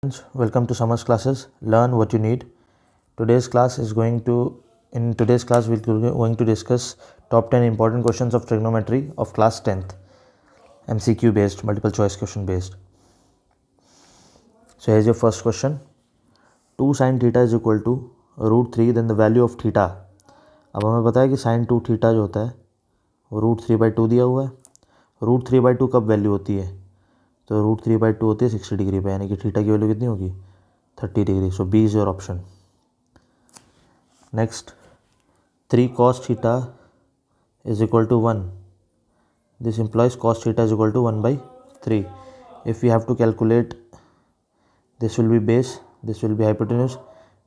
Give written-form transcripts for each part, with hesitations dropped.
Welcome to summer's classes. Learn what you need. Today's class is going to in today's class we're going to discuss top 10 important questions of trigonometry of class 10th, MCQ based, multiple choice question based. So here's your first question. 2 sin theta is equal to root 3, then the value of theta. अब हमें पता है कि sin 2 theta जो होता है वो root 3/2 दिया हुआ है. रूट 3/2 कब वैल्यू होती है? तो रूट 3/2 होती है 60 डिग्री पे, यानी कि थीटा की वैल्यू कितनी होगी? 30 degree. So B is your option. Next, 3 cos theta is equal to 1. This implies cos theta is equal to 1/3. If we have to calculate, this will be base, this will be hypotenuse,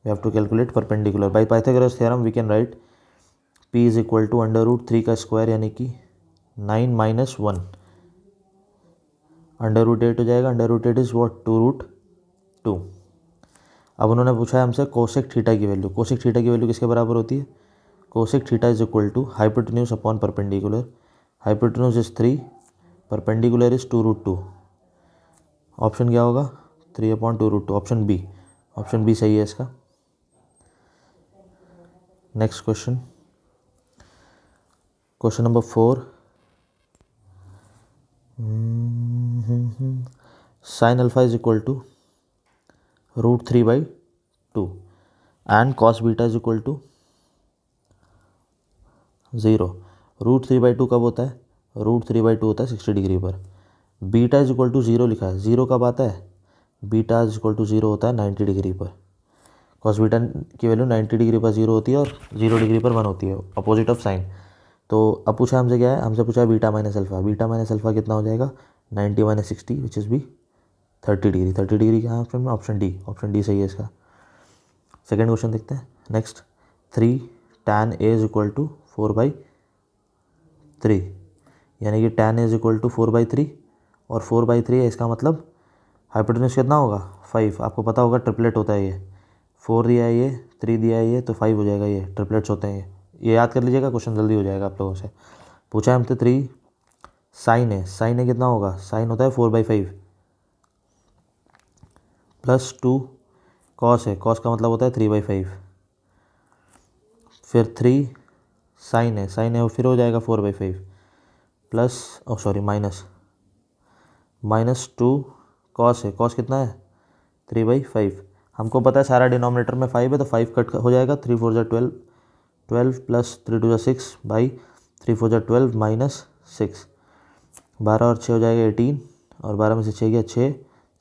we have to calculate perpendicular. By Pythagoras theorem we can write p is equal to under root 3 का square यानी कि 9 - 1. Under root 8 हो जाएगा. Under root 8 is what? 2√2. अब उन्होंने पूछा है हमसे कोसेक थीटा की वैल्यू. कोसेक थीटा की वैल्यू किसके बराबर होती है? Cosec theta is equal to hypotenuse upon perpendicular. Hypotenuse is 3, perpendicular is 2√2. Option क्या होगा? 3/2√2. Option B. ऑप्शन बी सही है इसका. Next question, question number 4. Sine alpha is equal to root 3/2 and cos beta is equal to 0. Root 3/2 कब होता है? Root 3/2 होता है 60 डिग्री पर. बीटा इज इक्वल टू 0 लिखा है. 0 कब आता है? बीटा इज इक्वल टू 0 होता है 90 डिग्री पर. कॉस बीटा की वैल्यू 90 डिग्री पर 0 होती है और 0 डिग्री पर 1 होती है, अपोजिट ऑफ साइन. तो अब पूछा हमसे क्या है? हमसे पूछा है beta minus alpha. Beta minus alpha कितना हो जाएगा? 90 - 60 विच इज़ भी 30 डिग्री. 30 डिग्री क्या है ऑप्शन में? Option D. ऑप्शन डी सही है इसका. सेकेंड क्वेश्चन देखते हैं. Next, 3 tan a is equal to 4/3, यानी कि tan a is equal to 4/3 और 4/3 है. इसका मतलब हाइपोटेन्यूज कितना होगा? 5. आपको पता होगा ट्रिपलेट होता है ये. 4 दिया है ये, 3 दिया है ये, तो 5 हो जाएगा. ये ट्रिपलेट्स होते हैं. ये याद कर लीजिएगा, क्वेश्चन जल्दी हो जाएगा आप लोगों से. पूछा है हमसे 3 साइन है. साइन है कितना होगा? साइन होता है 4/5 प्लस 2 कॉस है. कॉस का मतलब होता है 3/5. फिर 3 साइन है. साइन है वो फिर हो जाएगा 4/5 प्लस माइनस 2 कॉस है. कॉस कितना है? 3/5. हमको पता है सारा डिनोमिनेटर में 5 है, तो 5 कट हो जाएगा. 3 4 जा 12, 12 प्लस 3 2 जा 6 बाई 3 4 जा 12 माइनस 6. 12 और 6 हो जाएगा 18, और 12 में से 6 गया 6,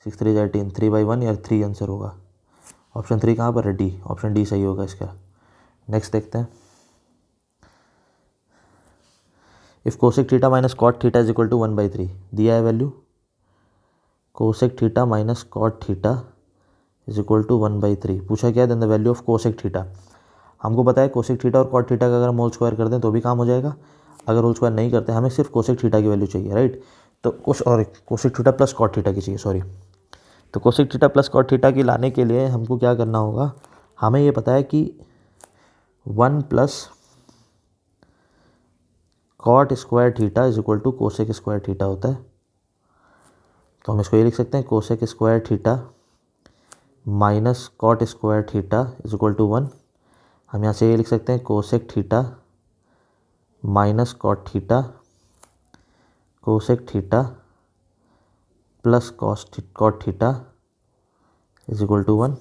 6 3 जा 18. 3/1 या 3 आंसर होगा. ऑप्शन 3 कहाँ पर है? डी. ऑप्शन डी सही होगा इसका. नेक्स्ट देखते हैं. If cosec theta minus cot theta is equal to 1/3 दिया है value. Cosec theta minus cot theta is equal to 1/3. पूछा क्या है? Then the value of cosec theta. हमको पता है कोसेक थीटा और कॉट थीटा का अगर हम होल स्क्वायर कर दें तो भी काम हो जाएगा. अगर होल स्क्वायर नहीं करते, हमें सिर्फ कोसेक थीटा की वैल्यू चाहिए, राइट. तो cosec theta plus cot theta की चाहिए, सॉरी. तो cosec theta plus cot theta की लाने के लिए हमको क्या करना होगा? हमें ये पता है कि 1 plus cot square theta is equal to cosec square theta होता है. तो हम इसको ये लिख सकते हैं, cosec square theta minus cot square theta is equal to 1. हम यहाँ से ये लिख सकते हैं, cosec theta minus cot theta, cosec theta plus cot theta is equal to 1.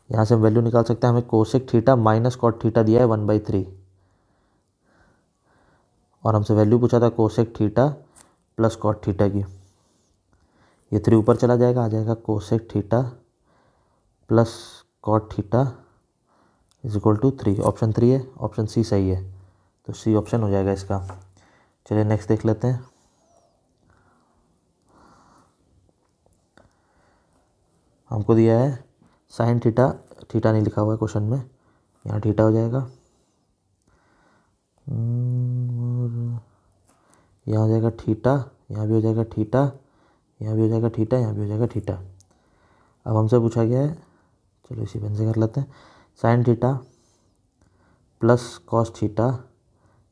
यहाँ से हम वैल्यू निकाल सकते हैं. हमें cosec theta minus cot theta दिया है 1/3, और हमसे वैल्यू पूछा था cosec theta plus cot theta की. ये 3 ऊपर चला जाएगा, आ जाएगा cosec theta plus cot theta is equal to 3. Option 3 है. ऑप्शन सी सही है, तो सी ऑप्शन हो जाएगा इसका. चलिए नेक्स्ट देख लेते हैं. हमको दिया है साइन थीटा. थीटा नहीं लिखा हुआ है क्वेश्चन में, यहाँ थीटा हो जाएगा. यहाँ हो जाएगा थीटा, यहाँ भी हो जाएगा थीटा, यहाँ भी हो जाएगा थीटा, यहाँ भी हो जाएगा थीटा. अब हमसे पूछा गया है, चलो इसी पेन से कर लेते हैं, sine theta plus cos theta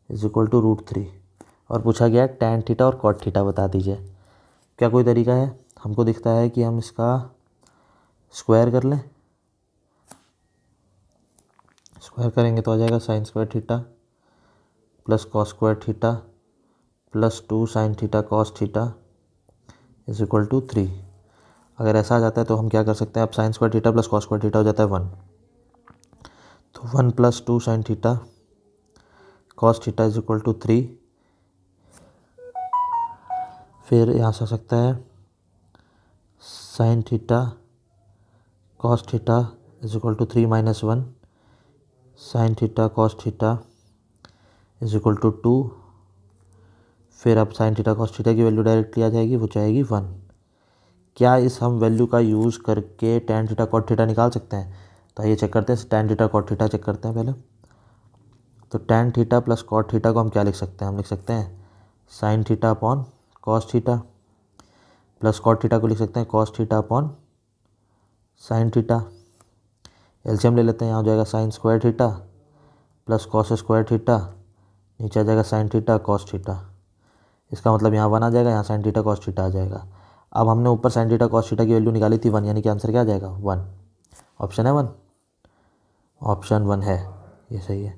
is equal to √3, और पूछा गया है टैन थीटा और कॉट थीटा बता दीजिए. क्या कोई तरीका है? हमको दिखता है कि हम इसका स्क्वायर कर लें, स्क्वायर करेंगे तो आ जाएगा sine square theta plus cos square theta plus 2 sine theta cos theta is equal to 3। अगर ऐसा आ जाता है तो हम क्या कर सकते हैं, अब sine square theta plus cos square theta हो जाता है 1, तो 1 plus 2 sine theta cos theta is equal to 3। फिर यहाँ से आ सकता है sine theta cos theta is equal to 3 minus 1 sine theta cos theta is equal to 2। फिर अब साइन थीटा कॉस थीटा की वैल्यू डायरेक्टली आ जाएगी, वो जाएगी 1। क्या इस हम वैल्यू का यूज़ करके टैन थीटा कॉट थीटा निकाल सकते हैं? तो आइए चेक करते हैं, tan theta cot theta check करते हैं पहले। तो tan theta plus cot theta को हम क्या लिख सकते हैं, हम लिख सकते हैं sine theta upon cos theta plus cot theta को लिख सकते हैं cos theta upon sine theta. LCM ले लेते हैं, यहाँ हो जाएगा sine square theta plus cos square theta, नीचे आ जाएगा साइन थीटा कॉस थीटा। इसका मतलब यहाँ 1 आ जाएगा, यहाँ साइन थीटा कॉस थीटा आ जाएगा। अब हमने ऊपर साइन थीटा कॉस थीटा की वैल्यू निकाली थी 1, यानी कि आंसर क्या आ जाएगा 1। ऑप्शन है 1, ऑप्शन 1 है, ये सही है।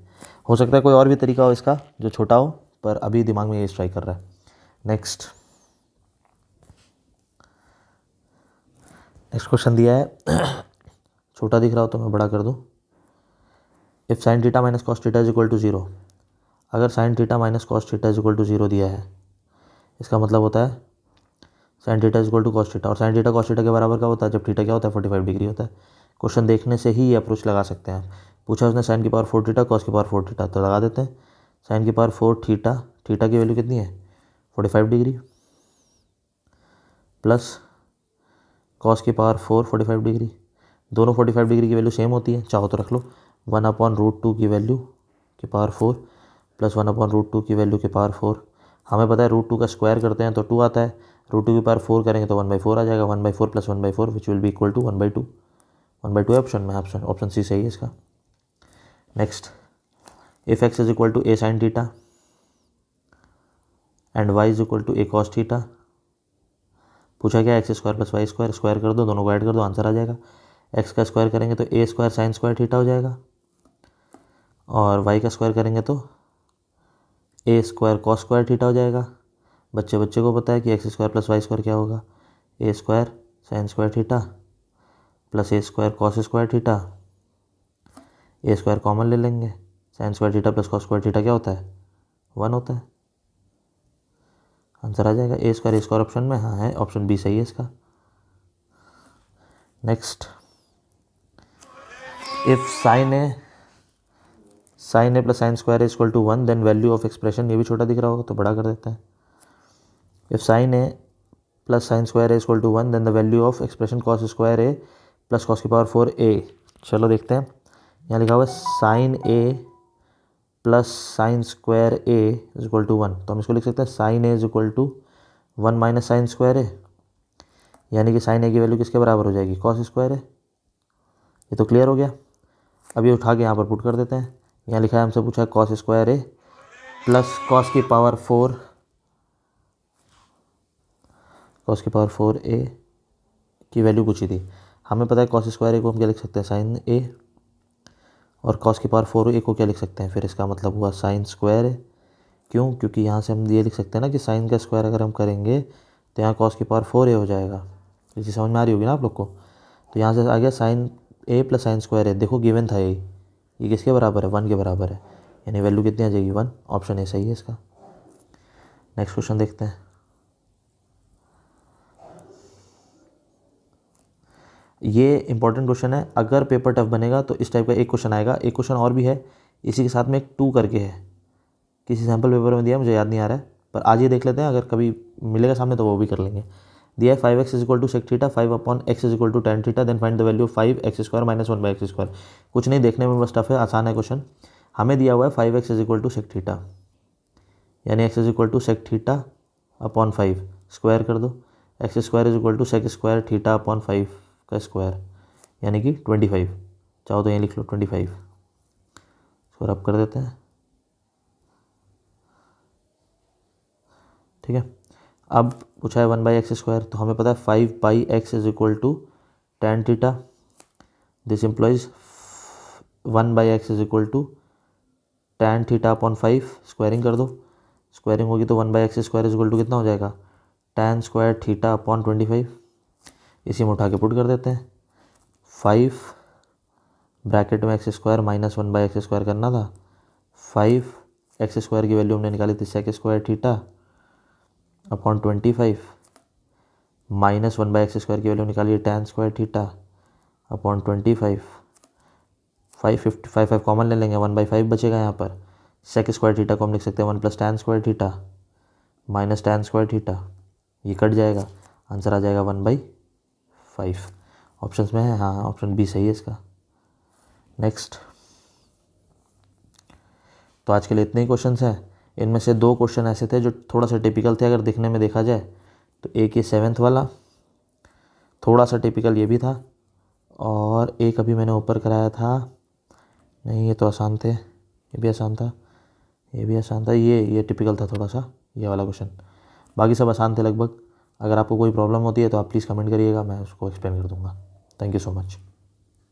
हो सकता है कोई और भी तरीका हो इसका जो छोटा हो, पर अभी दिमाग में ये स्ट्राइक कर रहा है। नेक्स्ट क्वेश्चन दिया है छोटा दिख रहा हो तो मैं बड़ा कर दूँ। If sine theta minus cos theta is equal to 0, अगर sine theta minus cos theta is equal to 0 दिया है, इसका मतलब होता है sign theta is equal to cos theta, और साइन थीटा कॉस थीटा के बराबर का होता है जब थीटा क्या होता है 45 डिग्री होता है। क्वेश्चन देखने से ही ये अप्रोच लगा सकते हैं। पूछा उसने साइन की पावर 4 थीटा कॉस की पावर 4 थीटा, तो लगा देते हैं साइन की पावर 4 थीटा, थीटा की वैल्यू कितनी है 45 डिग्री, प्लस कॉस की पावर 4 45 डिग्री, दोनों 45 डिग्री की वैल्यू सेम होती है, चाहो तो रख लो 1/√2 की वैल्यू की पावर 4 प्लस 1/√2 की वैल्यू की पावर 4। हमें पता है √2 का स्क्वायर करते हैं तो 2 आता है, √2 की पावर 4 करेंगे तो 1/4 आ जाएगा, 1/4 plus 1/4 which will be equal to 1/2। 1/2 है ऑप्शन में, ऑप्शन सी सही है इसका। Next, if x is equal to a sine theta and y is equal to a cos theta, पूछा क्या x square plus y square, square कर दो, दोनों को ऐड कर दो, आंसर आ जाएगा। एक्स का स्क्वायर करेंगे तो a square sine square theta हो जाएगा, और वाई का स्क्वायर करेंगे तो a square cos square theta हो जाएगा। बच्चे बच्चे को पता है कि x square plus y square क्या होगा, a square sine square theta plus a square cos square theta, a square common ले लेंगे, sine square theta plus cos square theta क्या होता है 1 होता है, आंसर आ जाएगा ए स्क्वायर ऑप्शन में, हाँ है, ऑप्शन बी सही है इसका। Next, if sine A plus sine square is equal to 1 then value of expression, ये भी छोटा दिख रहा होगा तो बड़ा कर देते हैं। If sine A plus sine square is equal to 1 then the value of expression cos square a plus cos की पावर 4 ए। चलो देखते हैं, यहाँ लिखा हुआ है sine A plus sine square a is equal to 1, तो हम इसको लिख सकते हैं sine a is equal to 1 minus sine square a, यानी कि साइन ए की वैल्यू किसके बराबर हो जाएगी कॉस स्क्वायर ए। ये तो क्लियर हो गया। अब ये उठा के यहाँ पर पुट कर देते हैं, यहाँ लिखा है हमसे पूछा है cos square a plus cos की पावर 4 ए की वैल्यू पूछी थी। हमें पता है कॉस स्क्वायर ए को हम क्या लिख सकते हैं साइन ए, और कॉस की पावर 4 ए को क्या लिख सकते हैं, फिर इसका मतलब हुआ साइन स्क्वायर ए। क्यों? क्योंकि यहाँ से हम ये लिख सकते हैं ना कि साइन का स्क्वायर अगर हम करेंगे तो यहाँ कॉस की पावर 4 ए हो जाएगा। ये चीज़ समझ में आ रही होगी ना आप लोग को। तो यहाँ से आ गया साइन ए प्लस साइन स्क्वायर ए, देखो गिवन था ये किसके बराबर है 1 के बराबर है, यानी वैल्यू कितनी आ जाएगी 1, ऑप्शन ए सही है इसका। नेक्स्ट क्वेश्चन देखते हैं। ये इंपॉर्टेंट क्वेश्चन है, अगर पेपर टफ बनेगा तो इस टाइप का एक क्वेश्चन आएगा। एक क्वेश्चन और भी है इसी के साथ में, एक 2 करके है, किसी सैम्पल पेपर में दिया मुझे याद नहीं आ रहा है, पर आज ये देख लेते हैं, अगर कभी मिलेगा सामने तो वो भी कर लेंगे। दिया है 5x is equal to sec theta 5/x is equal to tan theta then find the value of 5x square minus 1/x square. कुछ नहीं, देखने में बस टफ है, आसान है क्वेश्चन। हमें दिया हुआ है 5x is equal to sec theta, यानी x is equal to sec theta upon 5, square कर दो, x square is equal to sec square theta upon 5 का स्क्वायर, यानी कि 25। चाहो तो यहाँ लिख लो 25, इसको रब कर देते हैं, ठीक है। अब पूछा है 1/x स्क्वायर, तो हमें पता है 5/x is equal to tan theta this implies 1/x is equal to tan theta upon 5, squaring कर दो, स्क्वायरिंग होगी तो 1/x square is equal to कितना हो जाएगा, tan स्क्वायर थीटा अपॉन 25। इसी में उठा के पुट कर देते हैं, 5 ब्रैकेट में x square minus 1/x square करना था, 5 एक्स स्क्वायर की वैल्यू हमने निकाली थी sec square theta upon 25 minus 1/x square की वैल्यू निकाली है tan square theta upon 25। 5 common ले लेंगे, 1/5 बचेगा यहाँ पर। सेक स्क्वायर थीटा को हम लिख सकते हैं 1 + tan square theta minus tan square theta, ये कट जाएगा, आंसर आ जाएगा 1/5। ऑप्शन में है, हाँ ऑप्शन बी सही है इसका। नेक्स्ट, तो आज के लिए इतने ही क्वेश्चंस हैं। इनमें से 2 क्वेश्चन ऐसे थे जो थोड़ा सा टिपिकल थे अगर दिखने में देखा जाए तो। एक ये 7th वाला थोड़ा सा टिपिकल ये भी था, और एक अभी मैंने ऊपर कराया था, नहीं ये तो आसान थे, ये भी आसान था, ये भी आसान था, ये टिपिकल था थोड़ा सा ये वाला क्वेश्चन। बाकी सब आसान थे लगभग। अगर आपको कोई प्रॉब्लम होती है तो आप प्लीज़ कमेंट करिएगा, मैं उसको एक्सप्लेन कर दूँगा। Thank you so much.